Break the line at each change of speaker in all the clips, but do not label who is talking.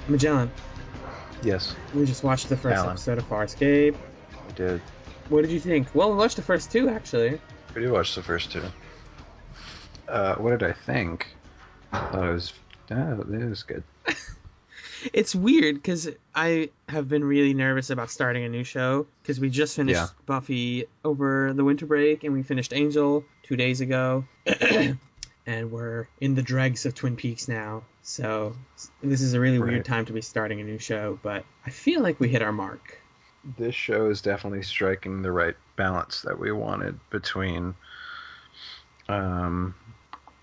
Magellan,
Yes,
we just watched the first
Alan,
episode of Farscape.
we did.
What did you think? Well, we watched the first two, actually.
We did watch the first two. What did I think? I thought it was good.
It's weird because I have been really nervous about starting a new show because we just
Yeah,
finished Buffy over the winter break and we finished Angel 2 days ago. And we're in the dregs of Twin Peaks now. So this is a really weird
right.
time to be starting a new show, but I feel like we hit our mark.
This show is definitely striking the right balance that we wanted between, um,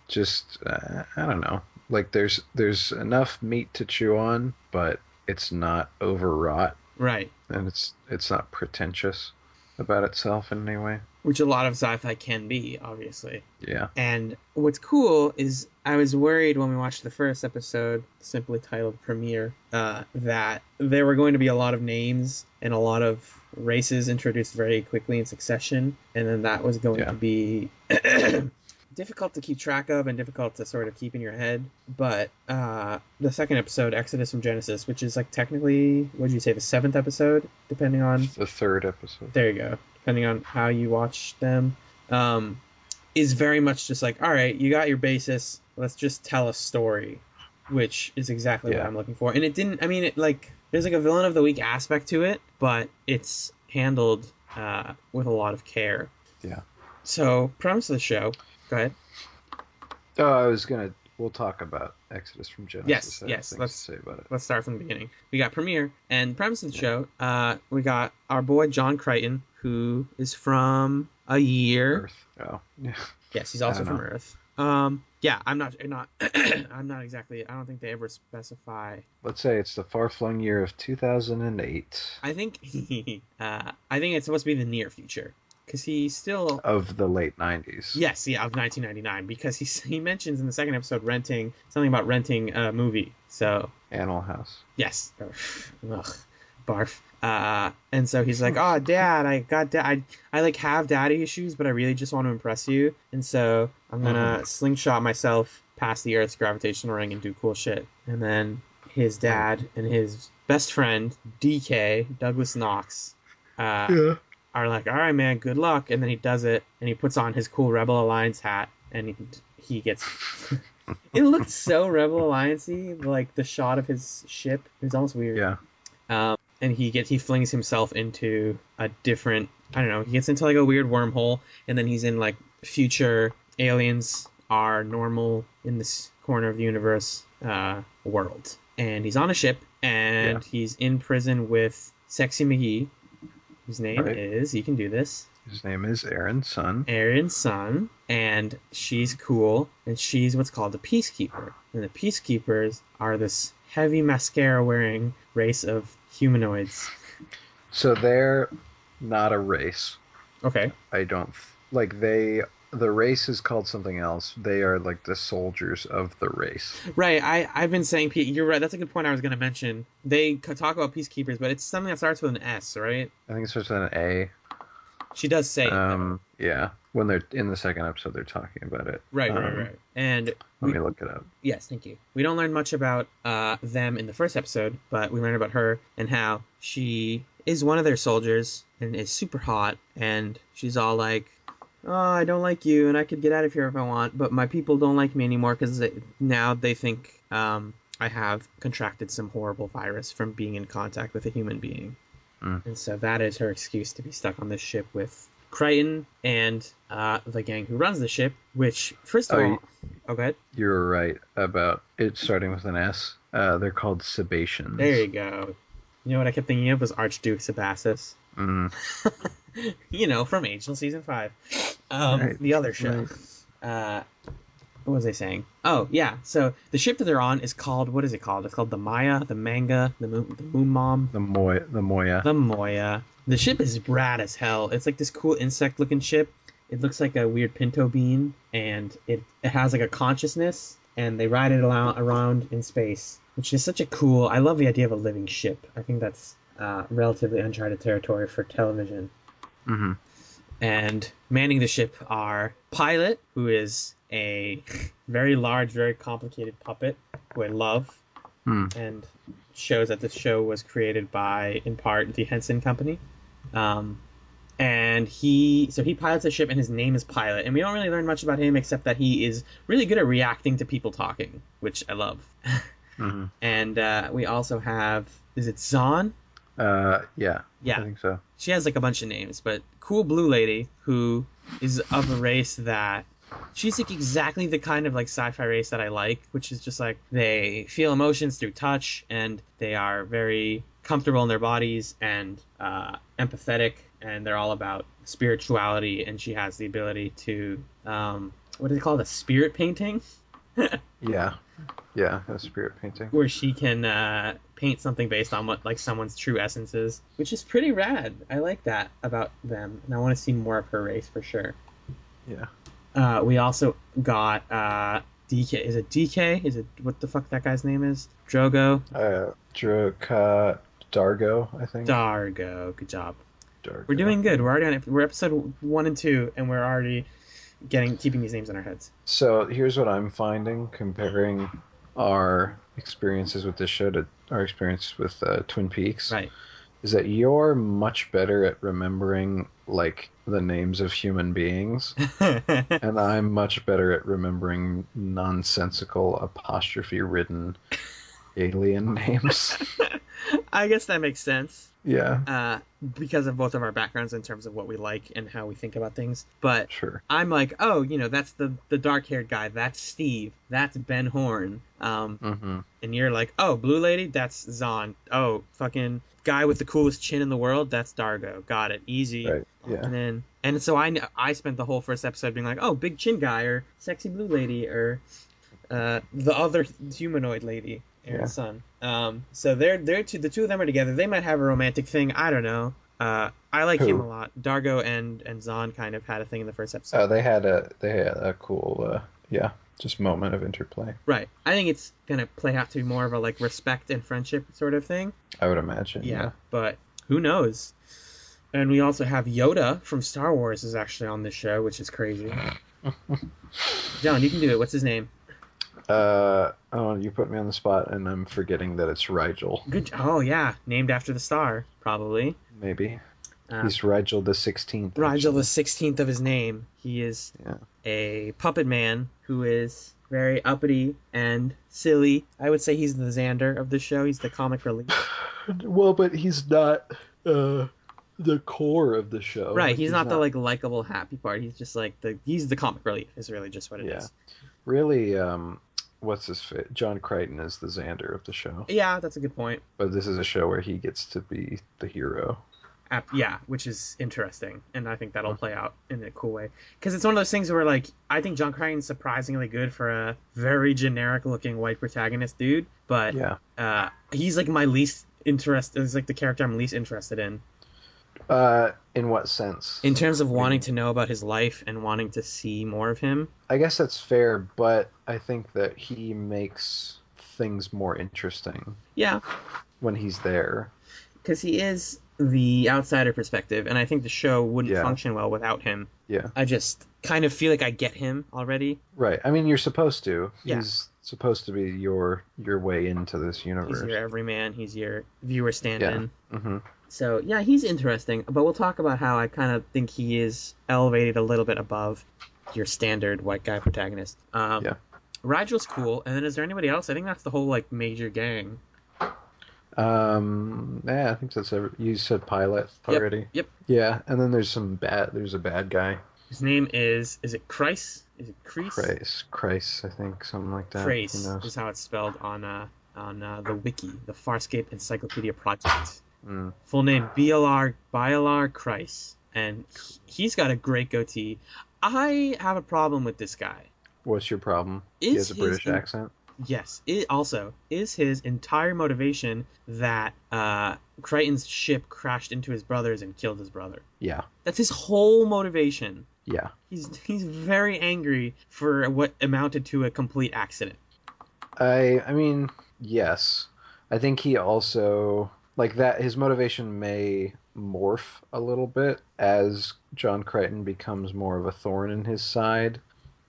just I don't know. Like there's enough meat to chew on, but it's not overwrought
Right.
and it's not pretentious about itself in any way.
Which a lot of sci-fi can be, obviously.
Yeah,
And what's cool is I was worried when we watched the first episode, simply titled Premiere, that there were going to be a lot of names and a lot of races introduced very quickly in succession, and then that was going to
yeah.
be difficult to keep track of and difficult to sort of keep in your head. But the second episode, Exodus from Genesis, which is like technically, what did you say, the seventh episode, depending on.
The third episode.
There you go. Depending on how you watch them, um, is very much just like, all right, you got your basis. Let's just tell a story, which is exactly what
Yeah,
I'm looking for. And it didn't. I mean, it like there's like a villain of the week aspect to it, but it's handled with a lot of care.
yeah.
So, premise of the show. Go ahead.
Oh, I was gonna. We'll talk about Exodus from Genesis.
Yes,
I have
yes.
things to
Let's
say about it.
let's start from the beginning. We got Premiere and premise of the
Yeah.
show. We got our boy John Crichton, who is from A Year.
Earth. Oh, yeah.
Yes, he's
I
also
don't
from
know.
Earth. Yeah, I'm not I'm not exactly. I don't think they ever specify.
Let's say it's the far-flung year of 2008
I think I think it's supposed to be the near future because he's still.
of the late 90s.
Yes, yeah, of 1999 because he mentions in the second episode renting something about renting a movie. So
Animal House.
yes, ugh, barf. And so he's like, "Oh, Dad, I like have daddy issues, but I really just want to impress you, and so I'm
Hmm.
gonna slingshot myself past the Earth's gravitational ring and do cool shit." And then his
Right.
dad and his best friend DK Douglas Knox uh,
Yeah.
are like, "All right, man, good luck." And then he does it, and he puts on his cool Rebel Alliance hat, and he gets. It looked so Rebel Alliance-y, like the shot of his ship. It was almost weird.
Yeah.
And he flings himself into a different, I don't know, he gets into like a weird wormhole, and then he's in like future aliens are normal in this corner of the universe world, and he's on a ship
Yeah.
and he's in prison with Sexy McGee, whose name
Right.
is, you can do this,
His name is Aaron's son.
Aaron's son, and she's cool, and she's what's called a peacekeeper. And the peacekeepers are this heavy mascara wearing race of humanoids.
So they're not a race.
Okay.
I don't like they. The race is called something else. They are like the soldiers of the race.
Right, I've been saying, you're right, that's a good point I was going to mention. They talk about peacekeepers, but it's something that starts with an S, right?
I think it starts with an A.
She does say it, though.
Yeah. When they're in the second episode, they're talking about it.
Right. And
Let me look it up.
yes, thank you. We don't learn much about them in the first episode, but we learn about her and how she is one of their soldiers and is super hot, and she's all like, "Oh, I don't like you, and I could get out of here if I want, but my people don't like me anymore because now they think I have contracted some horrible virus from being in contact with a human being."
Mm.
And so that is her excuse to be stuck on this ship with Crichton and the gang who runs the ship, which, first of all... Oh, go ahead.
You're right about it starting with an S. They're called Sebaceans.
There you go. You know what I kept thinking of was Archduke Sebastus.
Mm.
You know, from Angel Season 5.
Right.
The other show.
Right.
What was I saying? Oh, yeah. So the ship that they're on is called, what is it called? It's called the Maya, the Manga, the Moon Mom.
The Moya.
The Moya. The ship is rad as hell. It's like this cool insect-looking ship. It looks like a weird pinto bean, and it has like a consciousness, and they ride it around in space, which is such a cool... I love the idea of a living ship. I think that's relatively uncharted territory for television.
Mm-hmm.
And manning the ship are Pilot, who is a very large, very complicated puppet who I love,
Hmm.
and shows that this show was created by, in part, the Henson Company. Um, and he pilots a ship, and his name is Pilot. And we don't really learn much about him except that he is really good at reacting to people talking, which I love.
Hmm.
And we also have, is it Zahn?
Yeah, I
Yeah,
think so.
she has like a bunch of names, but cool blue lady who is of a race that she's like exactly the kind of like sci-fi race that I like, which is just like they feel emotions through touch and they are very comfortable in their bodies and empathetic, and they're all about spirituality. And she has the ability to what do they call it? A spirit painting,
Yeah, yeah, a spirit painting.
where she can paint something based on what like someone's true essence is, which is pretty rad. I like that about them, and I want to see more of her race for sure.
Yeah.
We also got DK. Is it DK? Is it what the fuck that guy's name is? Drogo.
Dargo, I think.
Dargo. Good job. We're
Dargo.
doing good. We're already on. We're episode 1 and 2, and we're already keeping these names in our heads.
So here's what I'm finding comparing our experiences with this show to our experience with Twin Peaks
Right.
is that you're much better at remembering like the names of human beings, and I'm much better at remembering nonsensical apostrophe-ridden alien names.
I guess that makes sense.
Yeah,
Because of both of our backgrounds in terms of what we like and how we think about things. But
sure.
I'm like, oh, that's the dark haired guy. That's Steve. That's Ben Horn.
Mm-hmm.
And you're like, oh, blue lady. That's Zahn. Oh, fucking guy with the coolest chin in the world. That's Dargo. Got it. Easy.
Right. Yeah.
Locking in. And so I spent the whole first episode being like, oh, big chin guy or sexy blue lady or the other humanoid lady, Aaron's
Yeah.
son. So the two of them are together. They might have a romantic thing. I don't know. I like him a
Who?
lot. Dargo and Zahn kind of had a thing in the first episode.
Oh, they had a cool yeah, just moment of interplay.
Right. I think it's gonna play out to be more of a like respect and friendship sort of thing.
I would imagine.
Yeah.
Yeah.
But who knows? And we also have Yoda from Star Wars is actually on this show, which is crazy. John, you can do it. What's his name?
Oh, you put me on the spot, and I'm forgetting that it's Rigel.
Good. Oh yeah, named after the star, probably.
Maybe
Uh,
he's Rigel the 16th.
Rigel the
actually.
16th of his name. He is
Yeah.
a puppet man who is very uppity and silly. I would say he's the Xander of the show. He's the comic relief.
Well, but he's not the core of the show.
Right.
Like,
He's not the like likable happy part. He's just like he's the comic relief is really just what it is.
really. What's his fit? John Crichton is the Xander of the show,
Yeah, that's a good point.
but this is a show where he gets to be the hero.
Yeah, which is interesting, and I think that'll play out in a cool way. Because it's one of those things where, like, I think John Crichton's surprisingly good for a very generic-looking white protagonist dude, but
Yeah.
he's like my least interested. He's like the character I'm least interested in
In what sense?
in terms of wanting to know about his life and wanting to see more of him.
I guess that's fair, but I think that he makes things more interesting
Yeah,
when he's there.
because he is the outsider perspective, and I think the show wouldn't
Yeah.
function well without him.
Yeah.
I just kind of feel like I get him already.
Right. I mean, you're supposed to.
Yeah.
He's supposed to be your way into this
He's
universe.
your everyman. He's your viewer stand-in.
Mm-hmm.
So yeah, he's interesting. But we'll talk about how I kind of think he is elevated a little bit above your standard white guy protagonist.
Yeah.
Rigel's cool. And then is there anybody else? I think that's the whole like major gang.
Yeah, I think that's you said Pilot already.
Yep.
Yeah, and then there's a bad guy.
His name is it Kreis? Is it Kreis?
Kreis, I think, something like that. Who
Kreis
knows?
is how it's spelled on the wiki, the Farscape Encyclopedia Project.
Mm.
Full name Bielar Kreis, and he's got a great goatee. I have a problem with this guy.
What's your problem? He has a British accent.
Yes. It also is his entire motivation that Crichton's ship crashed into his brother's and killed his brother.
Yeah.
That's his whole motivation.
Yeah.
He's very angry for what amounted to a complete accident.
I mean, yes. I think he also like that his motivation may morph a little bit as John Crichton becomes more of a thorn in his side.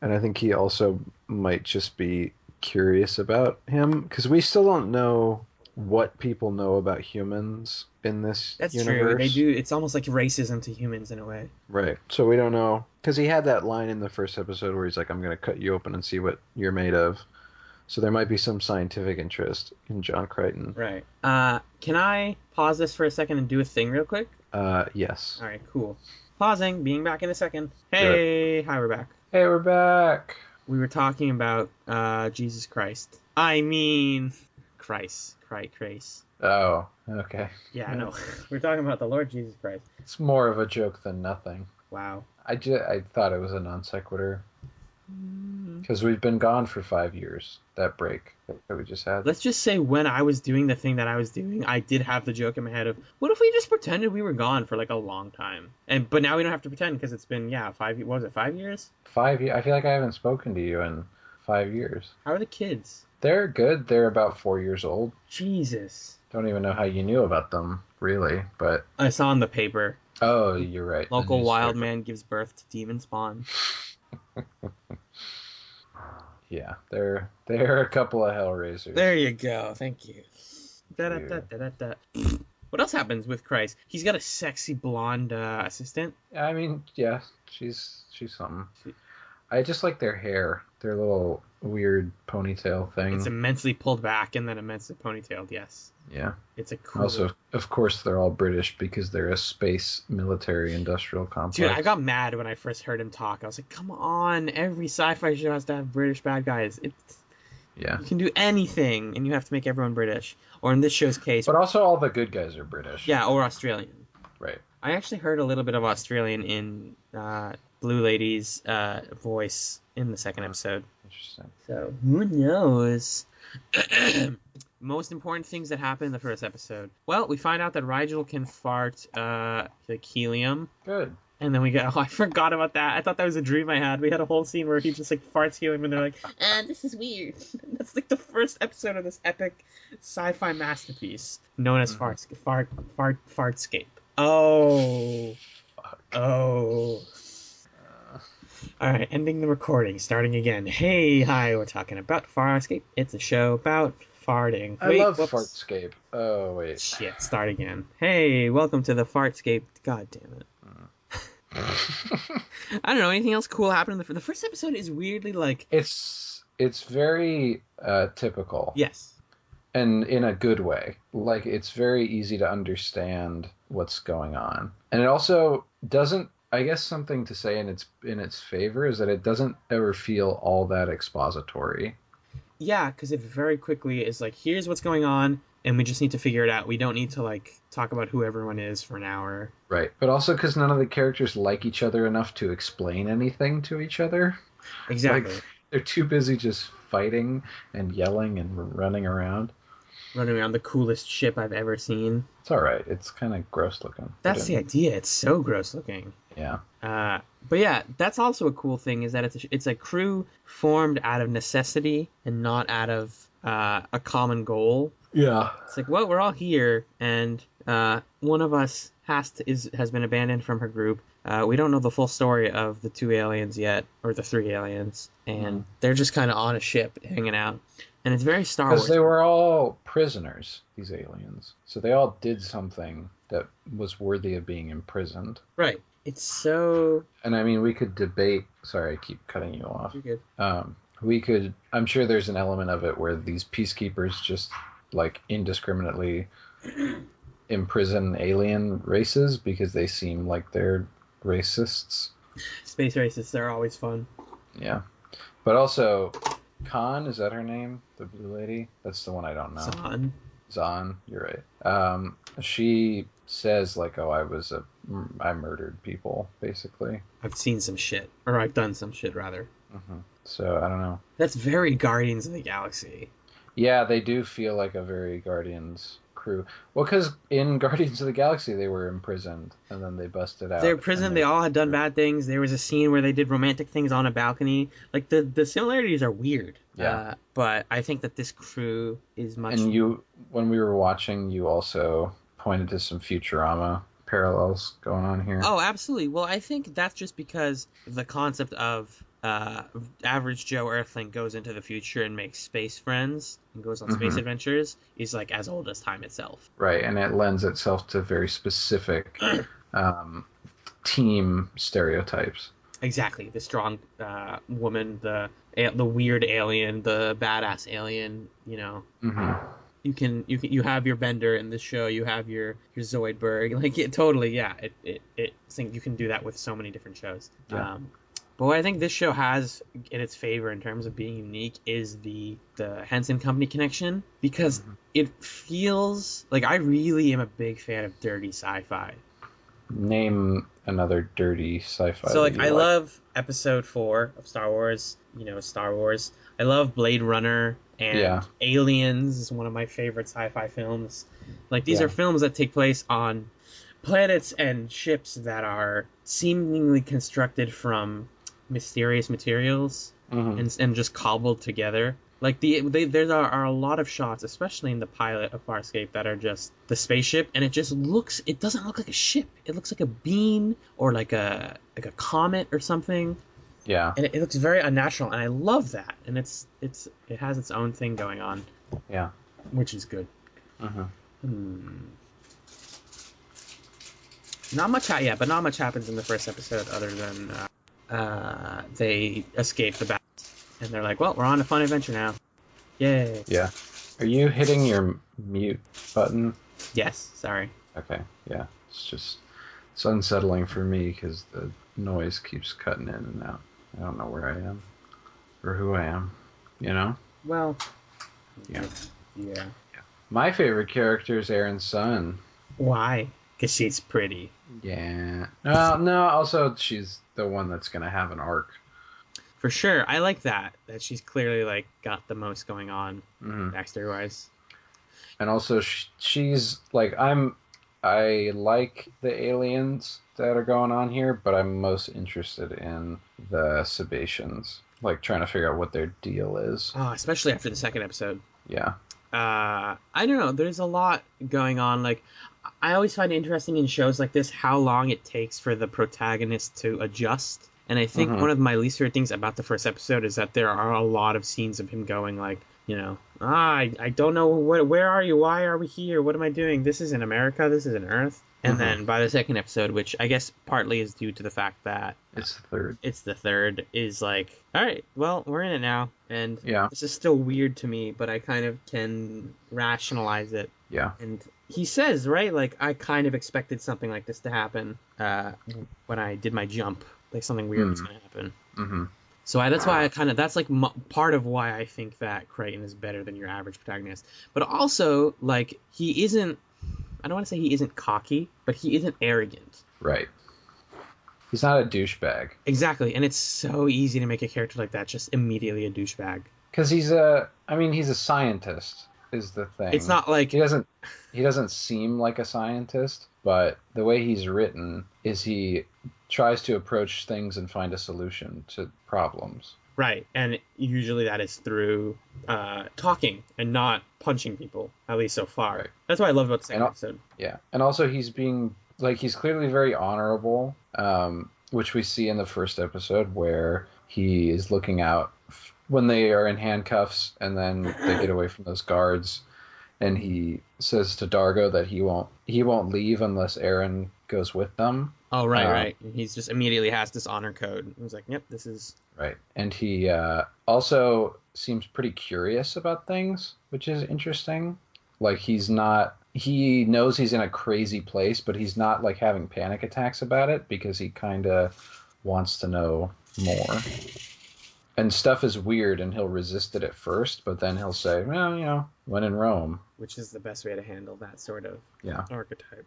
And I think he also might just be curious about him because we still don't know what people know about humans in this
That's true. They
universe.
do. It's almost like racism to humans in a way.
Right. So we don't know because he had that line in the first episode where he's like, "I'm going to cut you open and see what you're made of." So there might be some scientific interest in John Crichton.
Right. Can I pause this for a second and do a thing real quick?
Yes.
All right, cool. Pausing, being back in a second.
Do it.
Hey, hi, we're back.
Hey, we're back.
We were talking about Jesus Christ. I mean, Christ. Christ.
Oh, okay.
Yeah, no. We're talking about the Lord Jesus Christ.
It's more of a joke than nothing.
Wow.
I thought it was a non sequitur because we've been gone for 5 years. That break that we just had.
Let's just say when I was doing the thing that I was doing, I did have the joke in my head of, what if we just pretended we were gone for like a long time? But now we don't have to pretend because it's been, 5 what was it, 5 years?
5 years. I feel like I haven't spoken to you in 5 years.
How are the kids?
They're good. They're about 4 years old.
Jesus.
Don't even know how you knew about them, really, but...
I saw in the paper.
Oh, you're right.
Local wild man gives birth to demon spawn.
Yeah, they're a couple of hellraisers.
There you go. Thank you. What else happens with Christ? He's got a sexy blonde assistant.
I mean, yeah, she's something. I just like their hair, their little weird ponytail thing.
It's immensely pulled back and then immensely ponytailed, yes.
Yeah.
It's a cool...
Also, of course, they're all British because they're a space military industrial complex.
Dude, I got mad when I first heard him talk. I was like, come on, every sci-fi show has to have British bad guys.
Yeah.
You can do anything, and you have to make everyone British. Or in this show's case...
But also all the good guys are British.
Yeah, or Australian.
Right.
I actually heard a little bit of Australian in Blue Lady's voice in the second episode.
Interesting.
So, who knows? Most important things that happen in the first episode. Well, we find out that Rigel can fart like helium.
Good.
And then we go, I forgot about that. I thought that was a dream I had. We had a whole scene where he just like farts helium and they're like, this is weird. That's like the first episode of this epic sci-fi masterpiece known as Farscape. Oh.
Fuck.
Oh. Alright, ending the recording, starting again. Hey, hi, we're talking about Farscape. It's a show about farting.
I love Fartscape. Oh, wait.
Shit, start again. Hey, welcome to the Fartscape. God damn it. I don't know, anything else cool happened in the first episode is weirdly like...
It's very typical.
Yes.
And in a good way. Like, it's very easy to understand what's going on. And it also doesn't... I guess something to say in its favor is that it doesn't ever feel all that expository.
Yeah, because it very quickly is like, here's what's going on, and we just need to figure it out. We don't need to, like, talk about who everyone is for an hour.
Right. But also because none of the characters like each other enough to explain anything to each other.
Exactly.
Like, they're too busy just fighting and yelling and running around.
Running around the coolest ship I've ever seen.
It's alright. It's kind of gross looking.
That's the idea. It's so gross looking.
Yeah.
But yeah, that's also a cool thing is that it's a crew formed out of necessity and not out of a common goal.
Yeah.
It's like, well, we're all here, and one of us has been abandoned from her group. We don't know the full story of the 2 aliens yet, or the 3 aliens, and they're just kind of on a ship hanging out. And it's very Star Wars.
Because they were all prisoners, these aliens. So they all did something that was worthy of being imprisoned.
Right. It's so...
And I mean, we could debate... Sorry, I keep cutting you off.
You're good.
I'm sure there's an element of it where these peacekeepers just, like, indiscriminately imprison alien races because they seem like they're racists.
Space racists are always fun.
Yeah. But also... Khan, is that her name? The blue lady? That's the one I don't know. Zahn, you're right. She says, like, oh, I murdered people, basically.
I've seen some shit. Or I've done some shit, rather.
Mm-hmm. So, I don't know.
That's very Guardians of the Galaxy.
Yeah, they do feel like a very Guardians crew. Well, because in Guardians of the Galaxy, they were imprisoned, and then they busted out.
They're imprisoned, they all had done bad things. There was a scene where they did romantic things on a balcony. Like, the similarities are weird.
Yeah.
But I think that this crew is much...
And when we were watching, you also pointed to some Futurama parallels going on here.
Oh, absolutely. Well, I think that's just because the concept of uh, average Joe Earthling goes into the future and makes space friends and goes on space
Hmm.
adventures is like as old as time itself.
Right, and it lends itself to very specific um, team stereotypes.
Exactly, the strong woman, the weird alien, the badass alien. You know,
Hmm.
you have your Bender in this show. You have your Zoidberg. Like it totally, yeah. It think you can do that with so many different shows.
Yeah.
But what I think this show has in its favor in terms of being unique is the Henson Company connection because
Hmm.
it feels like I really am a big fan of dirty sci-fi.
Name another dirty sci-fi
So
that
like
you
I
like.
love episode 4 of Star Wars, Star Wars. I love Blade Runner
Yeah,
and Aliens is one of my favorite sci-fi films. Like these are
yeah.
films that take place on planets and ships that are seemingly constructed from mysterious materials
Hmm.
and just cobbled together. Like there are a lot of shots, especially in the pilot of Farscape, that are just the spaceship, and it doesn't look like a ship. It looks like a beam or like a comet or something,
Yeah,
and it looks very unnatural, and I love that. And it has its own thing going on,
yeah.
which is good.
Hmm.
Hmm. Not much, yeah, but not much happens in the first episode other than they escape the bat, and they're like, "Well, we're on a fun adventure now." Yay!
Yeah. Are you hitting your mute button?
Yes, sorry.
Okay, yeah. It's unsettling for me because the noise keeps cutting in and out. I don't know where I am or who I am. You know?
Well,
Yeah.
yeah.
My favorite character is Aaron's son.
Why? Because she's pretty.
Yeah. No, no. Also, she's the one that's gonna have an arc.
For sure. I like that she's clearly like got the most going on
Hmm.
backstory wise.
And also, she's like I like the aliens that are going on here, but I'm most interested in the Sebaceans, like trying to figure out what their deal is.
Oh, especially after the second episode.
Yeah.
I don't know. There's a lot going on. Like, I always find it interesting in shows like this how long it takes for the protagonist to adjust. And I think
Hmm.
one of my least favorite things about the first episode is that there are a lot of scenes of him going like, I don't know where are you? Why are we here? What am I doing? This isn't America. This isn't Earth. And
Hmm.
then by the second episode, which I guess partly is due to the fact that
It's the third.
it's the third, is like, all right, well, we're in it now, and
Yeah.
this is still weird to me, but I kind of can rationalize it.
Yeah.
And he says, right, like I kind of expected something like this to happen when I did my jump, like something weird was
Hmm.
going to happen.
Hmm.
So that's why that's like part of why I think that Crichton is better than your average protagonist. But also, like he isn't. I don't want to say he isn't cocky, but he isn't arrogant.
Right. He's not a douchebag
Exactly, and it's so easy to make a character like that just immediately a douchebag.
because he's a scientist is the
It's
thing.
not like
He doesn't he doesn't seem like a scientist, but the way he's written is he tries to approach things and find a solution to problems.
right, and usually that is through talking and not punching people. At least so far.
Right.
That's what I love about the
And
second episode.
yeah, and also he's being like he's clearly very honorable, which we see in the first episode where he is looking out when they are in handcuffs and then they get away from those guards, and he says to Dargo that he won't leave unless Aaron goes with them.
Oh, right,
Um,
right. He's just immediately has this honor code. He's like, "Yep, this is
right, and he also seems pretty curious about things, which is interesting. Like he knows he's in a crazy place, but he's not like having panic attacks about it because he kind of wants to know more. And stuff is weird, and he'll resist it at first, but then he'll say, "Well, when in Rome."
which is the best way to handle that sort of
Yeah,
archetype."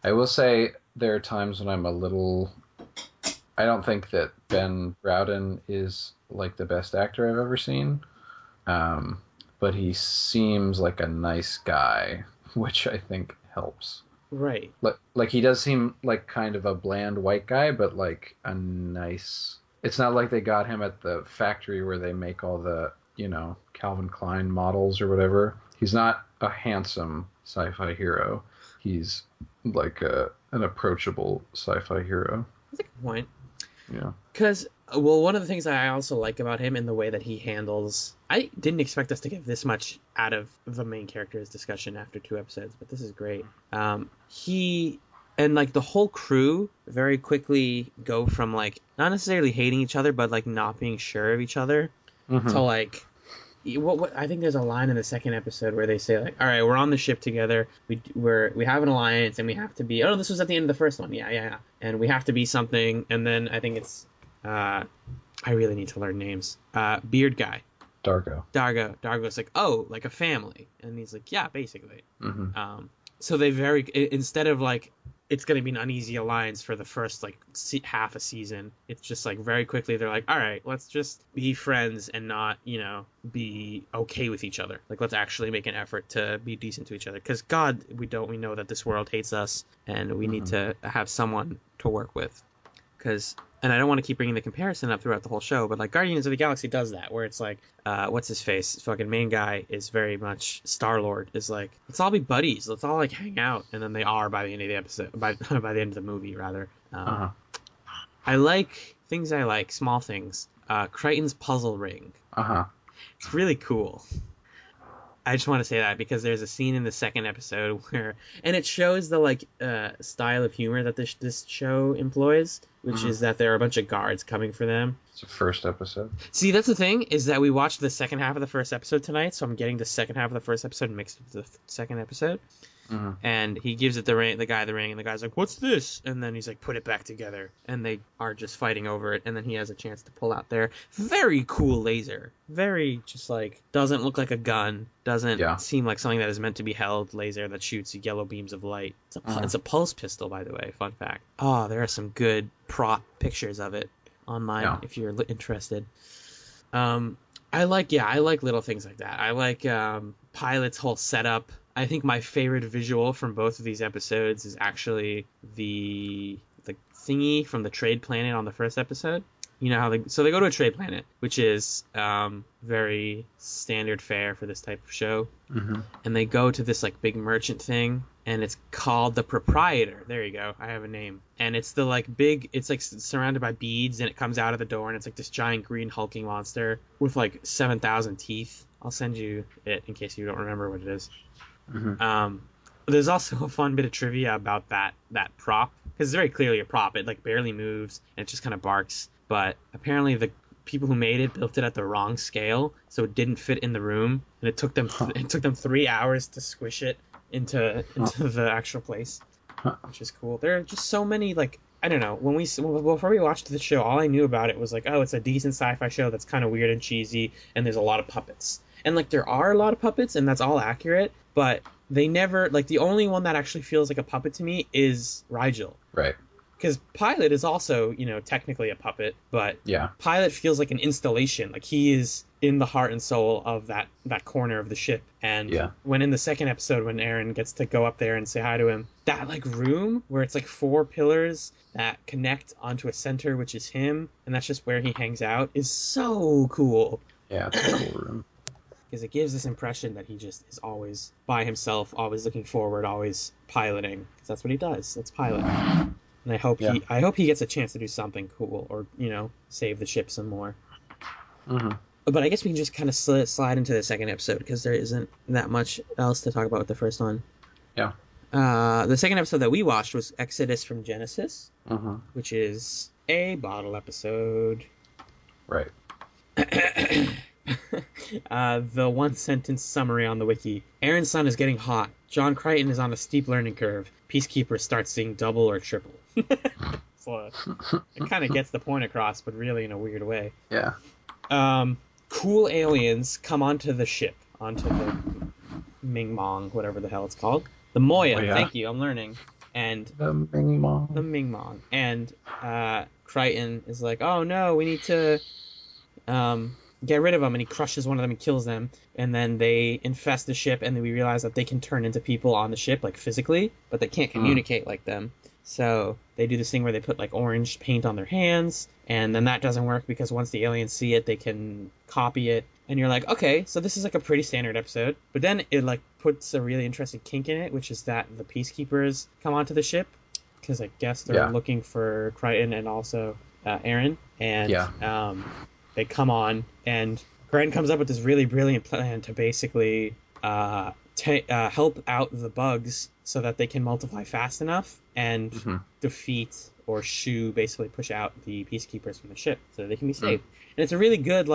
I will say there are times when I'm a little. I don't think that Ben Browden is like the best actor I've ever seen, um, but he seems like a nice guy, which I think helps.
Right.
Like he does seem like kind of a bland white guy, but like a nice. It's not like they got him at the factory where they make all the Calvin Klein models or whatever. He's not a handsome sci-fi hero. He's like an approachable sci-fi hero.
That's a good point.
Yeah.
Because, well, one of the things that I also like about him in the way that he handles. I didn't expect us to get this much out of the main character's discussion after 2 episodes, but this is great. He and like the whole crew very quickly go from like not necessarily hating each other, but like not being sure of each other to
Mm-hmm.
like what I think there's a line in the second episode where they say like, all right, we're on the ship together. We have an alliance and we have to be. Oh, this was at the end of the first one. Yeah. And we have to be something. And then I think it's I really need to learn names. Beard guy.
Dargo.
Dargo's like, oh, like a family, and he's like, yeah, basically.
Mm-hmm.
So they very instead of like it's gonna be an uneasy alliance for the first like half a season, it's just like very quickly they're like, all right, let's just be friends and not be okay with each other. Like let's actually make an effort to be decent to each other because God, we know that this world hates us and we need
Mm-hmm.
to have someone to work with. Because and I don't want to keep bringing the comparison up throughout the whole show, but like Guardians of the Galaxy does that, where it's like, what's his face? Fucking main guy is very much Star Lord is like, let's all be buddies, let's all like hang out, and then they are by the end of the episode, by the end of the movie rather.
Uh-huh.
I like things I like, small things. Crichton's puzzle ring,
Uh-huh.
it's really cool. I just want to say that because there's a scene in the second episode where, and it shows the like style of humor that this show employs, which
Mm-hmm.
is that there are a bunch of guards coming for them.
It's the first episode.
See, that's the thing is that we watched the second half of the first episode tonight, so I'm getting the second half of the first episode mixed with the second episode.
Mm-hmm.
And he gives it the guy the ring, and the guy's like, "What's this?" And then he's like, "Put it back together." And they are just fighting over it, and then he has a chance to pull out their very cool laser, very just like doesn't look like a gun, doesn't seem like something that is meant to be held laser that shoots yellow beams of light. It's a pulse pistol, by the way. Fun fact. Oh, there are some good prop pictures of it online if you're interested. I like little things like that. I like Pilot's whole setup. I think my favorite visual from both of these episodes is actually the thingy from the trade planet on the first episode. You know how they go to a trade planet, which is very standard fare for this type of show, and they go to this like big merchant thing, and it's called the Proprietor. There you go, I have a name, and it's the like big, it's like surrounded by beads, and it comes out of the door, and it's like this giant green hulking monster with like 7,000 teeth. I'll send you it in case you don't remember what it is. There's also a fun bit of trivia about that prop because it's very clearly a prop. It like barely moves and it just kind of barks. But apparently the people who made it built it at the wrong scale, so it didn't fit in the room, and it took them 3 hours to squish it into the actual place, which is cool. There are just so many like. I don't know. Before we watched the show, all I knew about it was like, oh, it's a decent sci-fi show that's kind of weird and cheesy, and there's a lot of puppets. And like there are a lot of puppets, and that's all accurate. But they never like the only one that actually feels like a puppet to me is Rigel.
Right.
Because Pilot is also technically a puppet, but Pilot feels like an installation. Like he is in the heart and soul of that corner of the ship. And when in the second episode, when Aaron gets to go up there and say hi to him, that like room where it's like 4 pillars that connect onto a center, which is him, and that's just where he hangs out, is so cool.
Yeah, it's a cool room.
Because it gives this impression that he just is always by himself, always looking forward, always piloting. Because that's what he does. That's pilot. And I hope he gets a chance to do something cool, or save the ship some more. But I guess we can just kind of slide into the second episode because there isn't that much else to talk about with the first one.
Yeah.
The second episode that we watched was Exodus from Genesis, which is a bottle episode.
Right.
The one sentence summary on the wiki: Aaron's sun is getting hot. John Crichton is on a steep learning curve. Peacekeeper starts seeing double or triple. So it kind of gets the point across, but really in a weird way.
Yeah.
Cool aliens come onto the ship, onto the Ming Mong, whatever the hell it's called. The Moya, thank you, I'm learning. And
the Ming Mong.
The Ming Mong. And Crichton is like, oh no, we need to get rid of them, and he crushes one of them and kills them, and then they infest the ship, and then we realize that they can turn into people on the ship, like physically, but they can't communicate like them. So they do this thing where they put like orange paint on their hands, and then that doesn't work because once the aliens see it, they can copy it, and you're like, okay, so this is like a pretty standard episode. But then it like puts a really interesting kink in it, which is that the peacekeepers come onto the ship, because I guess they're looking for Crichton and also Aaron, and
Yeah.
they come on, and Crichton comes up with this really brilliant plan to basically help out the bugs so that they can multiply fast enough and
Hmm.
defeat or basically push out the peacekeepers from the ship so that they can be
Mm.
saved. And it's a really good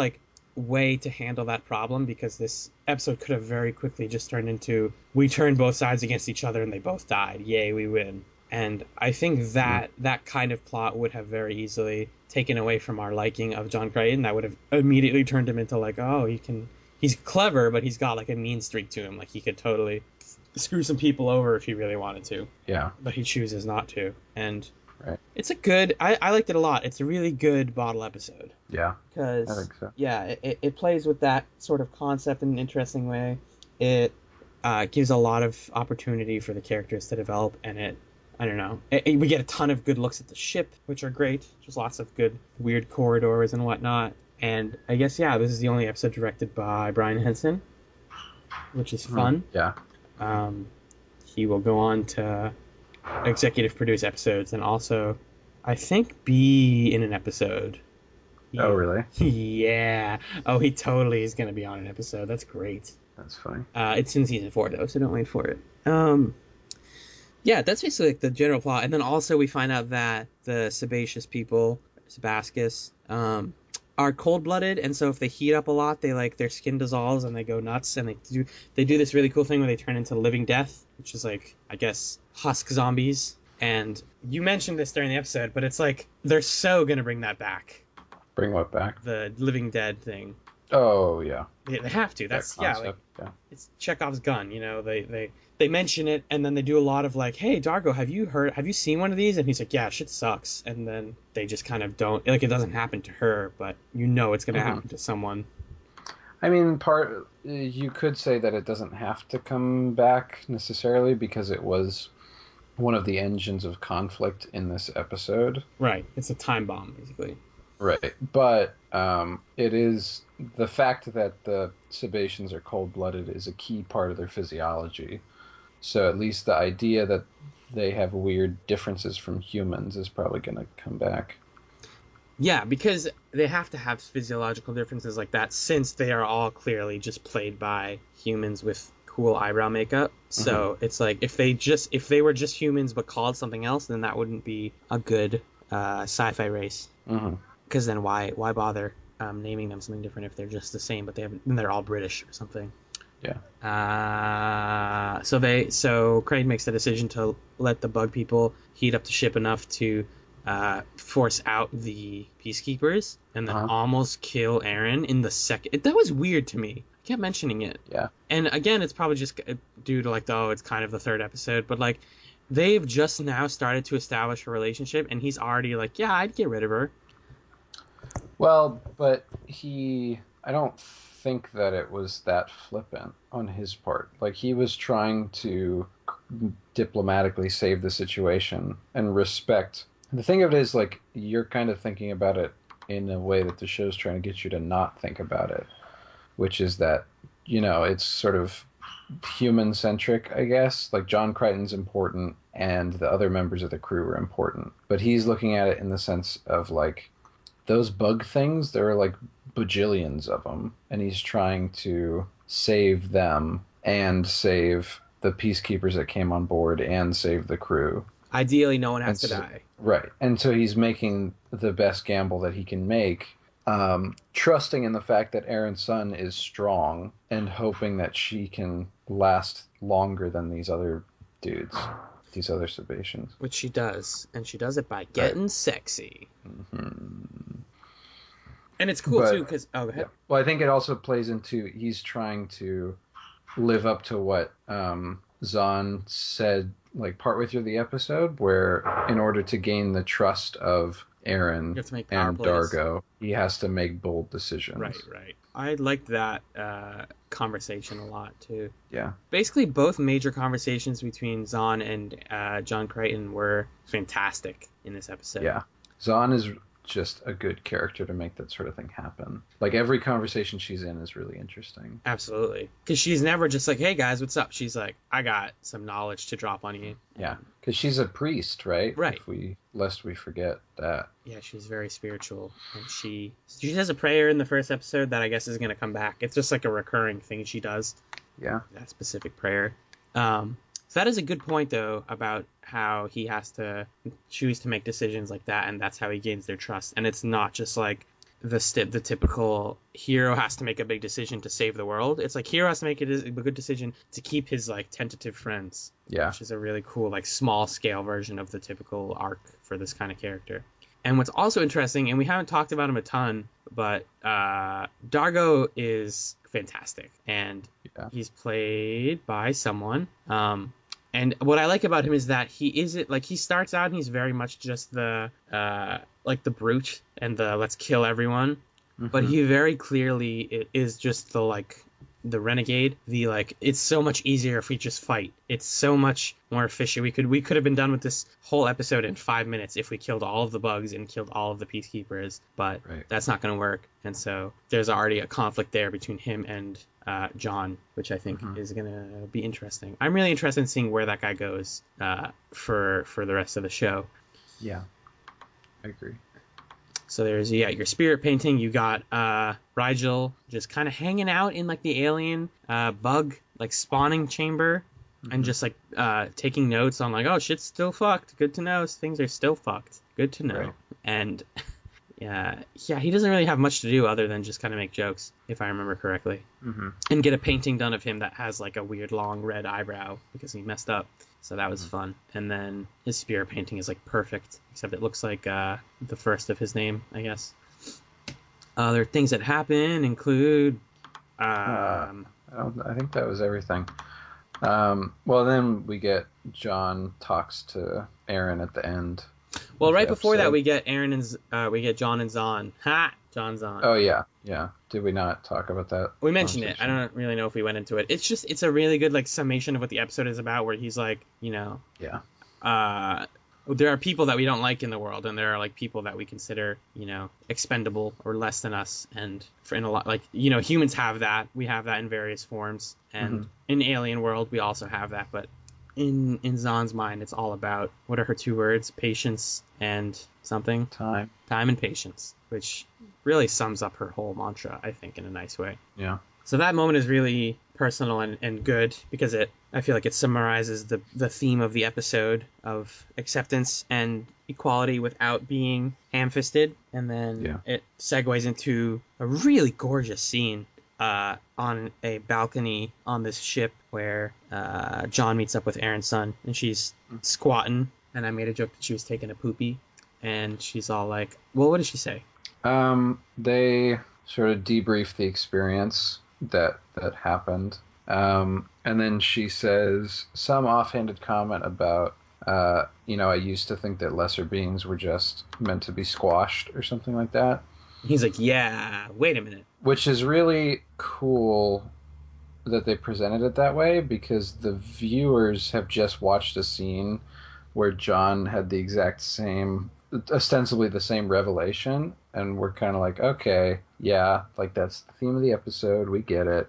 way to handle that problem, because this episode could have very quickly just turned into we turned both sides against each other and they both died. Yay, we win. And I think
Mm.
that kind of plot would have very easily taken away from our liking of John Crichton. That would have immediately turned him into oh, he's clever, but he's got a mean streak to him. He could totally screw some people over if he really wanted to,
Yeah.
but he chooses not to. And
Right.
it's I liked it a lot. It's a really good bottle episode.
Yeah. I
Because,
think so.
yeah, it plays with that sort of concept in an interesting way. It gives a lot of opportunity for the characters to develop, and I don't know. We get a ton of good looks at the ship, which are great. There's lots of good, weird corridors and whatnot. And I guess, yeah, this is the only episode directed by Brian Henson, which is
Mm.
fun.
Yeah.
Um, he will go on to executive produce episodes and also, I think, be in an episode.
Oh, really?
Yeah. Oh, he totally is going to be on an episode. That's great.
That's funny.
It's in season 4 though, so don't wait for it. Yeah, that's basically the general plot. And then also we find out that the sebaceous people, Sebascus, are cold-blooded, and so if they heat up a lot, they their skin dissolves and they go nuts, and they do this really cool thing where they turn into living death, which is I guess husk zombies. And you mentioned this during the episode, but it's they're so gonna bring that back,
Bring what back?
the living dead thing.
Oh, yeah.
They have to.
That
That's
concept. Yeah.
it's Chekhov's gun. They mention it, and then they do a lot of hey, Dargo, have you seen one of these? And he's like, yeah, shit sucks. And then they just kind of don't it doesn't happen to her, but it's gonna
Hmm.
happen to someone.
I mean, you could say that it doesn't have to come back necessarily because it was one of the engines of conflict in this episode.
Right. It's a time bomb, basically.
Right. But it is the fact that the Sebaceans are cold-blooded is a key part of their physiology. So at least the idea that they have weird differences from humans is probably going to come back.
Yeah, because they have to have physiological differences like that, since they are all clearly just played by humans with cool eyebrow makeup. So it's if they were just humans but called something else, then that wouldn't be a good sci-fi race.
Hmm.
Because then why bother naming them something different if they're just the same, but they're all British or something.
Yeah.
So Craig makes the decision to let the bug people heat up the ship enough to force out the peacekeepers, and then almost kill Aaron in the second. That was weird to me. I kept mentioning it.
Yeah.
And again, it's probably just due to it's kind of the third episode, but they've just now started to establish a relationship, and he's already yeah, I'd get rid of her.
Well, but I don't think that it was that flippant on his part. He was trying to diplomatically save the situation and respect. The thing of it is, you're kind of thinking about it in a way that the show's trying to get you to not think about it, which is that, it's sort of human-centric, I guess. John Crichton's important, and the other members of the crew are important. But he's looking at it in the sense of, those bug things, there are bajillions of them, and he's trying to save them and save the peacekeepers that came on board and save the crew.
Ideally, no one has to die.
Right. And so he's making the best gamble that he can make, trusting in the fact that Aaron's son is strong and hoping that she can last longer than these other dudes, these other Sebaceans.
Which she does, and she does it by getting sexy.
Mm-hmm.
And it's cool too, because go ahead.
Yeah. Well, I think it also plays into he's trying to live up to what Zahn said partway through the episode, where in order to gain the trust of Aaron and Dargo, he has to make bold decisions.
Right. I liked that conversation a lot too.
Yeah. Basically,
both major conversations between Zahn and John Crichton were fantastic in this episode.
Yeah. Zahn is just a good character to make that sort of thing happen. Like every conversation she's in is really interesting.
Absolutely. Because she's never just like, hey guys, what's up? She's like, I got some knowledge to drop on you.
Yeah, because she's a priest, right?
Right.
If we lest we forget that.
Yeah, she's very spiritual, and she has a prayer in the first episode that I guess is going to come back. It's just like a recurring thing she does.
Yeah.
That specific prayer. So that is a good point, though, about how he has to choose to make decisions like that, and that's how he gains their trust. And it's not just like the typical hero has to make a big decision to save the world. It's like hero has to make a good decision to keep his like tentative friends.
Yeah.
Which is a really cool like small scale version of the typical arc for this kind of character. And what's also interesting, and we haven't talked about him a ton, but Dargo is fantastic, and he's played by someone. And what I like about him is that he starts out and he's very much just the like the brute and the let's kill everyone, but he very clearly is just the renegade. The like it's so much easier if we just fight. It's so much more efficient. We could have been done with this whole episode in 5 minutes if we killed all of the bugs and killed all of the peacekeepers, but that's not going to work. And so there's already a conflict there between him and John, which I think is going to be interesting. I'm really interested in seeing where that guy goes for the rest of the show.
Yeah, I agree.
So there's your spirit painting. You got Rigel just kind of hanging out in like the alien bug like spawning chamber, and just like taking notes on like, oh, shit's still fucked. Good to know. Things are still fucked. Good to know. Right. And yeah, he doesn't really have much to do other than just kind of make jokes, if I remember correctly, and get a painting done of him that has like a weird long red eyebrow because he messed up. So that was fun. And then his spirit painting is like perfect, except it looks like the first of his name, I guess. Other things that happen include
I think that was everything. Well, then we get John talks to Aaron at the end.
Well, right before that, we get John and Zahn. John Zahn.
Oh yeah. Did we not talk about that?
We mentioned it. I don't really know if we went into it. It's a really good like summation of what the episode is about, where he's like, there are people that we don't like in the world, and there are like people that we consider, expendable or less than us. And in a lot, like, humans have that. We have that in various forms, and in Alien World, we also have that, but. In Zahn's mind, it's all about, what are her two words? Patience and something?
Time
and patience, which really sums up her whole mantra, I think, in a nice way.
Yeah.
So that moment is really personal and good because I feel like it summarizes the theme of the episode of acceptance and equality without being ham-fisted. And then it segues into a really gorgeous scene on a balcony on this ship where John meets up with Aaron's son, and she's squatting, and I made a joke that she was taking a poopy, and she's all like, well, what did she say?
They sort of debrief the experience that happened, and then she says some offhanded comment about I used to think that lesser beings were just meant to be squashed or something like that.
He's like, yeah, wait a minute.
Which is really cool that they presented it that way, because the viewers have just watched a scene where John had the exact same, ostensibly the same revelation, and we're kind of like, okay, yeah, like that's the theme of the episode, we get it.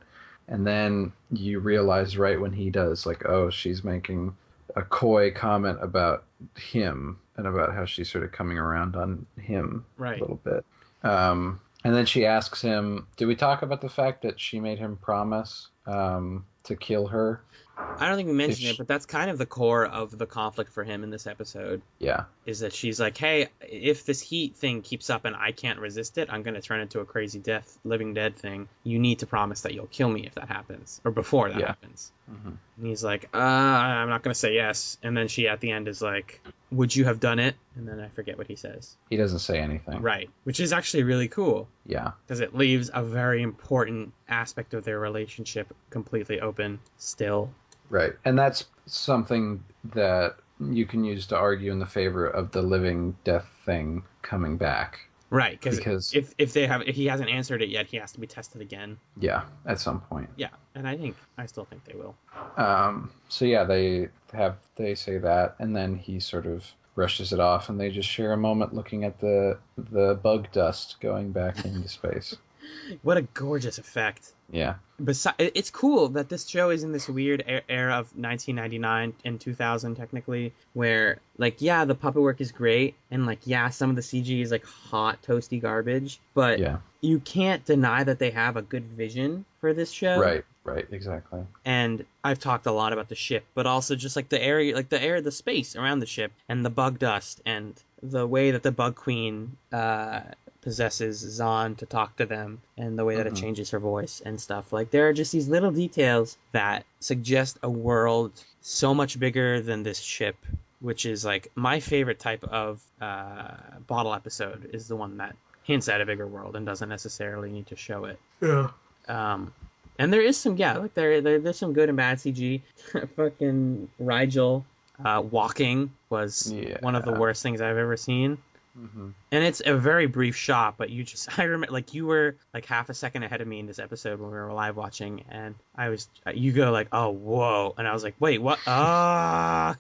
And then you realize right when he does, like, oh, she's making a coy comment about him and about how she's sort of coming around on him a little bit. And then she asks him, did we talk about the fact that she made him promise to kill her?
I don't think we mentioned it, but that's kind of the core of the conflict for him in this episode.
Yeah.
Is that she's like, hey, if this heat thing keeps up and I can't resist it, I'm going to turn into a crazy living dead thing. You need to promise that you'll kill me if that happens, or before that happens. And he's like, I'm not going to say yes. And then she at the end is like, would you have done it? And then I forget what he says.
He doesn't say anything.
Right. Which is actually really cool.
Yeah.
Because it leaves a very important aspect of their relationship completely open still.
Right. And that's something that you can use to argue in the favor of the living death thing coming back.
Right, because if he hasn't answered it yet, he has to be tested again.
Yeah, at some point.
Yeah, and I still think they will.
So yeah, they say that, and then he sort of brushes it off, and they just share a moment looking at the bug dust going back into space.
What a gorgeous effect.
Yeah.
It's cool that this show is in this weird era of 1999 and 2000 technically, where like yeah, the puppet work is great, and like yeah, some of the CG is like hot toasty garbage, but
Yeah.
you can't deny that they have a good vision for this show.
Right. Right. Exactly.
And I've talked a lot about the ship, but also just like the area, the space around the ship, and the bug dust, and the way that the Bug Queen possesses Zahn to talk to them, and the way that it
Mm-hmm.
changes her voice and stuff. Like there are just these little details that suggest a world so much bigger than this ship, which is like my favorite type of bottle episode is the one that hints at a bigger world and doesn't necessarily need to show it.
Yeah.
Um, and there is some, yeah, like there's some good and bad CG. Fucking Rigel walking was one of the
Yeah.
worst things I've ever seen.
Mm-hmm.
And it's a very brief shot, but I remember, like, you were like half a second ahead of me in this episode when we were live watching, and you go like, oh, whoa. And I was like, wait, what? Ah.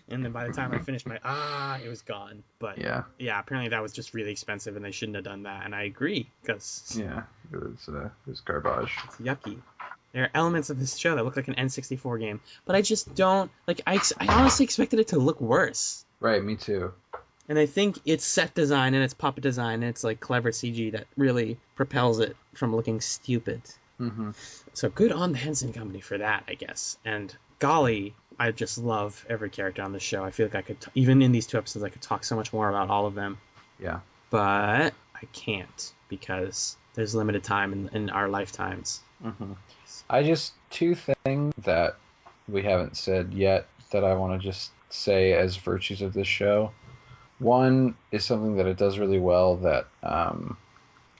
And then by the time I finished it was gone. But
Yeah.
yeah, apparently that was just really expensive and they shouldn't have done that. And I agree, because
Yeah. It was garbage.
it's yucky. There are elements of this show that look like an N64 game, but I just don't, like, I honestly expected it to look worse.
Right. Me too.
And I think it's set design and it's puppet design and it's like clever CG that really propels it from looking stupid.
Mm-hmm.
So good on the Henson Company for that, I guess. And golly, I just love every character on the show. I feel like I could, even in these 2 episodes, I could talk so much more about all of them.
Yeah.
But I can't because there's limited time in our lifetimes.
Mm-hmm. Two things that we haven't said yet that I want to just say as virtues of this show. One is something that it does really well that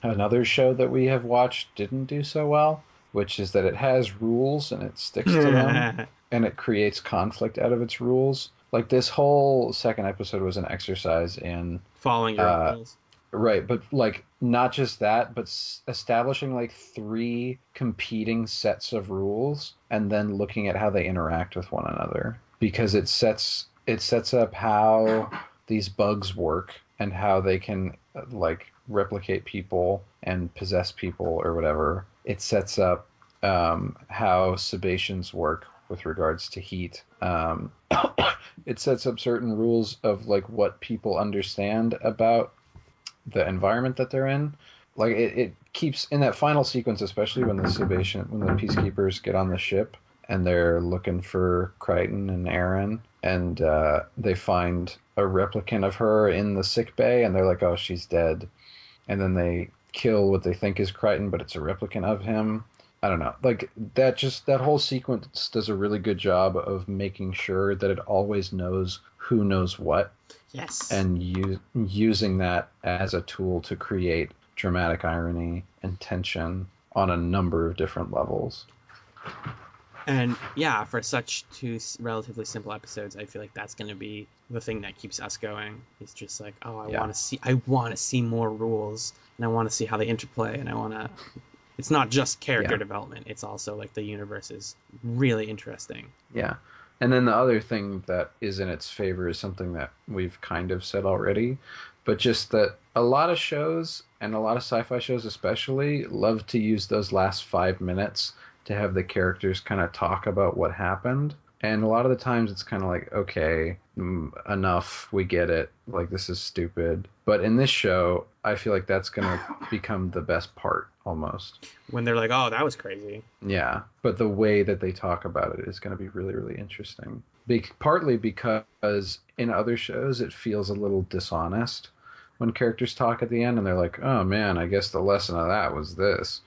another show that we have watched didn't do so well, which is that it has rules and it sticks to them, and it creates conflict out of its rules. Like this whole second episode was an exercise in
Following your rules.
Right, but like not just that, but establishing like 3 competing sets of rules and then looking at how they interact with one another, because it sets up how these bugs work and how they can like replicate people and possess people or whatever. It sets up how sebaceans work with regards to heat. It sets up certain rules of like what people understand about the environment that they're in. Like it keeps in that final sequence, especially when the peacekeepers get on the ship and they're looking for Crichton and Aaron, and they find a replicant of her in the sick bay, and they're like, oh, she's dead. And then they kill what they think is Crichton, but it's a replicant of him. I don't know. Like that whole sequence does a really good job of making sure that it always knows who knows what.
Yes.
And using that as a tool to create dramatic irony and tension on a number of different levels.
And yeah, for such 2 relatively simple episodes, I feel like that's going to be the thing that keeps us going. It's just like, oh, I want to see more rules, and I want to see how they interplay, and it's not just character development. It's also like the universe is really interesting.
Yeah. And then the other thing that is in its favor is something that we've kind of said already, but just that a lot of shows, and a lot of sci-fi shows especially, love to use those last 5 minutes to have the characters kind of talk about what happened. And a lot of the times it's kind of like, okay, enough, we get it. Like, this is stupid. But in this show, I feel like that's going to become the best part, almost.
When they're like, oh, that was crazy.
Yeah, but the way that they talk about it is going to be really, really interesting. Partly because in other shows, it feels a little dishonest when characters talk at the end, and they're like, oh man, I guess the lesson of that was this.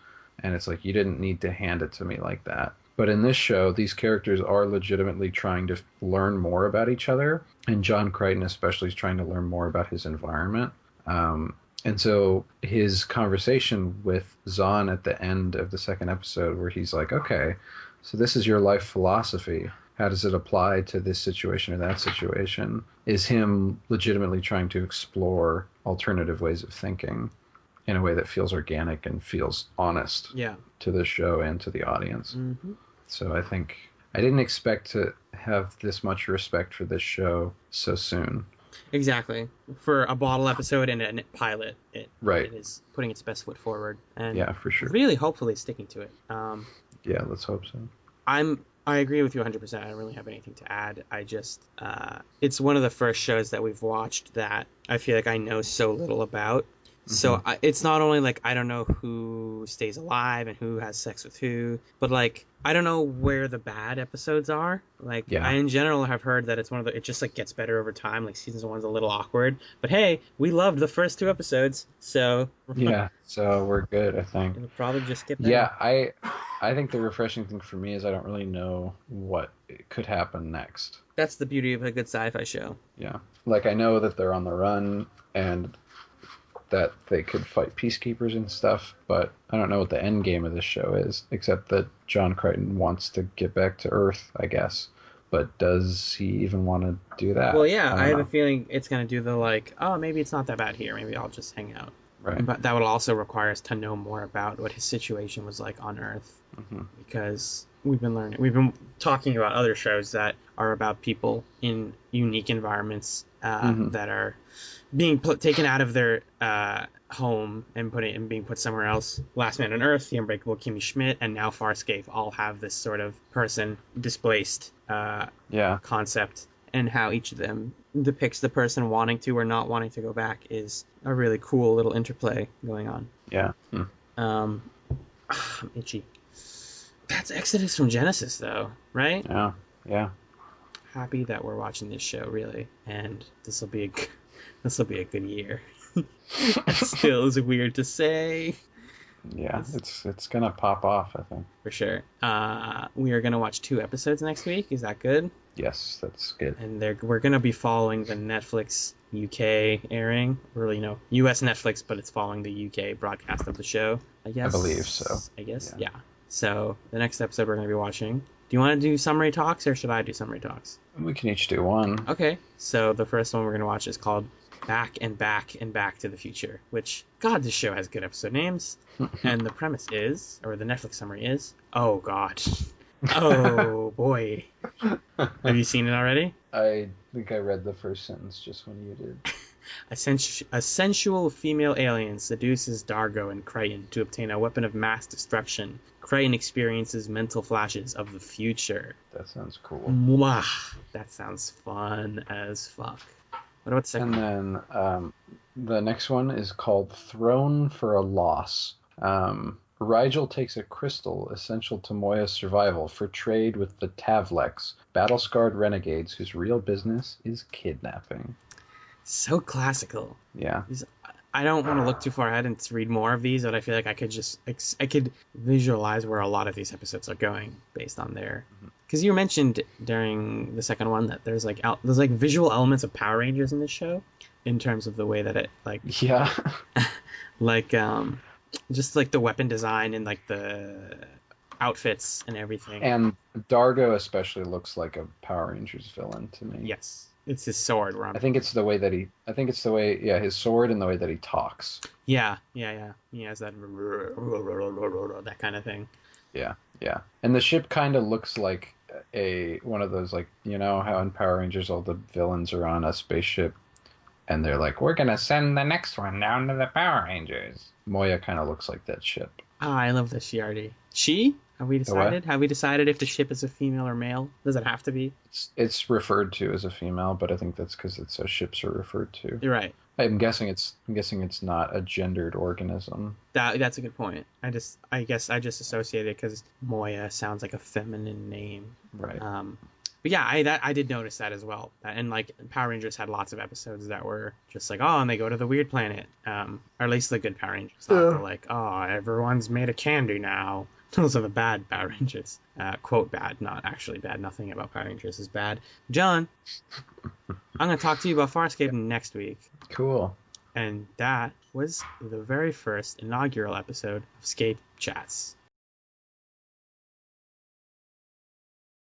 And it's like, you didn't need to hand it to me like that. But in this show, these characters are legitimately trying to learn more about each other. And John Crichton especially is trying to learn more about his environment. And so his conversation with Zahn at the end of the second episode, where he's like, okay, so this is your life philosophy. How does it apply to this situation or that situation? Is him legitimately trying to explore alternative ways of thinking in a way that feels organic and feels honest to the show and to the audience.
Mm-hmm.
So I think I didn't expect to have this much respect for this show so soon.
Exactly. For a bottle episode and a pilot,
Right.
it is putting its best foot forward and
Yeah, for sure.
really hopefully sticking to it.
Yeah, let's hope so.
I agree with you 100%. I don't really have anything to add. I just it's one of the first shows that we've watched that I feel like I know so little about.
Hmm.
It's not only like I don't know who stays alive and who has sex with who, but like I don't know where the bad episodes are. Like I
Yeah.
in general have heard that it's one of the it just like gets better over time. Like season one's a little awkward, but hey, we loved the first two episodes, so
Yeah, so we're good, I think.
it'll probably just get better.
Yeah, I think the refreshing thing for me is I don't really know what could happen next.
That's the beauty of a good sci-fi show.
Yeah. Like I know that they're on the run and that they could fight peacekeepers and stuff, but I don't know what the end game of this show is, except that John Crichton wants to get back to Earth, I guess. But does he even want to do
Well,
that?
yeah,
I
I
don't
have a
know.
feeling it's gonna do the like, oh, maybe it's not that bad here. Maybe I'll just hang out.
Right.
But that would also require us to know more about what his situation was like on Earth,
Hmm.
because we've been talking about other shows that are about people in unique environments
Hmm.
that are being taken out of their home and being put somewhere else. Last Man on Earth, The Unbreakable Kimmy Schmidt, and now Farscape all have this sort of person displaced
Yeah.
concept, and how each of them depicts the person wanting to or not wanting to go back is a really cool little interplay going on.
Yeah. Hmm.
Um, I'm itchy. That's Exodus from Genesis, though, right?
Yeah. Yeah.
Happy that we're watching this show, really, and this will be a good year. That still is weird to say.
Yeah.
It's
It's gonna pop off, I think.
for sure. We are gonna watch 2 episodes next week. Is that good?
Yes, that's good.
And we're gonna be following the Netflix UK airing, or US Netflix, but it's following the UK broadcast of the show. I
I believe so.
guess. I guess.
Yeah.
Yeah. So the next episode we're gonna be watching. Do you want to do summary talks or should I do summary talks?
We can each do one.
Okay. So the first one we're gonna watch is called Back and Back and Back to the Future, which God, this show has good episode names. And the premise is, or the Netflix summary is, oh God, oh boy, have you seen it already?
I think I read the first sentence just when you did.
A sensual female alien seduces Dargo and Crichton to obtain a weapon of mass destruction. Crichton experiences mental flashes of the future.
That sounds cool.
Mwah! That sounds fun as fuck. What about the second
And
one?
then the next one is called Throne for a Loss. Rigel takes a crystal essential to Moya's survival for trade with the Tavlex, battle-scarred renegades whose real business is kidnapping.
So classical.
Yeah.
I don't want to look too far ahead and read more of these, but I feel like I could visualize where a lot of these episodes are going based on their. Because you mentioned during the second one that there's like visual elements of Power Rangers in this show, in terms of the way that it
Yeah.
like just like the weapon design and like the outfits and everything.
And Dargo especially looks like a Power Rangers villain to me.
Yes, it's his sword where
I think it's the way that I think it's the way, yeah, his sword and the way that he talks.
yeah. He has that that kind of thing.
Yeah, yeah. And the ship kind of looks like one of those, like, you know how in Power Rangers all the villains are on a spaceship and they're like, we're gonna send the next one down to the Power Rangers. Moya kind of looks like that ship.
Ah, I love the Shiardi. She? Have we
The what?
decided? Have we decided if the ship is a female or male? Does it have to be?
It's referred to as a female, but I think that's because it's how ships are referred to.
You're right.
I'm guessing it's not a gendered organism.
That's a good point. I guess I just associated it because Moya sounds like a feminine name.
Right.
But yeah, I did notice that as well. And like Power Rangers had lots of episodes that were just like, oh, and they go to the weird planet. Or at least the good Power Rangers. Not the like, oh, everyone's made of candy now. Those are the bad Power Rangers. Quote bad, not actually bad. Nothing about Power Rangers is bad. John, I'm going to talk to you about Farscape next week.
Cool.
And that was the very first inaugural episode of ScapeChatz.